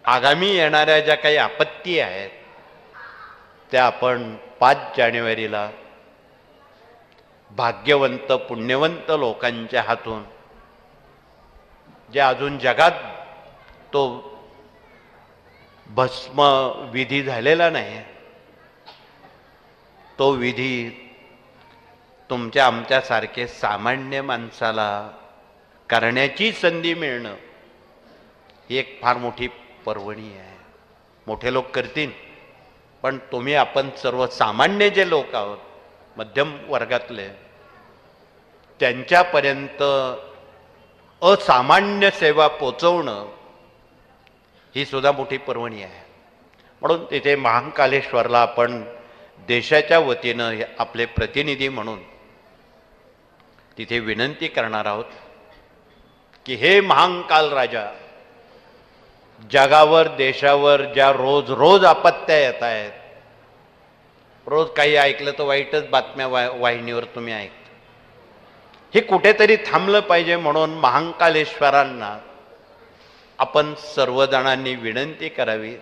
आगामी येणाऱ्या ज्या काही आपत्ती आहेत त्या आपण 5 जानेवारीला भाग्यवंत पुण्यवंत लोकांच्या हातून जे अजून जगात तो भस्म विधी झालेला नाही, तो विधी तुमच्या आमच्यासारखे सामान्य माणसाला करण्याची संधी मिळणं ही एक फार मोठी पर्वणी आहे. मोठे लोक करतील, पण तुम्ही आपण सर्वसामान्य जे लोक आहोत, मध्यम वर्गातले, त्यांच्यापर्यंत असामान्य सेवा पोचवणं ही सुद्धा मोठी पर्वणी आहे. म्हणून तिथे महाकालेश्वरला आपण देशाच्या वतीनं आपले प्रतिनिधी म्हणून तिथे विनंती करणार आहोत की हे महाकाल राजा, जगावर देशावर ज्या रोज रोज आपत्त्या येत आहेत, रोज काही ऐकलं तर वाईटच बातम्या वाहिनीवर तुम्ही ऐकता, हे कुठेतरी थांबलं पाहिजे. म्हणून महाकालेश्वरांना आपण सर्वजणांनी विनंती करावी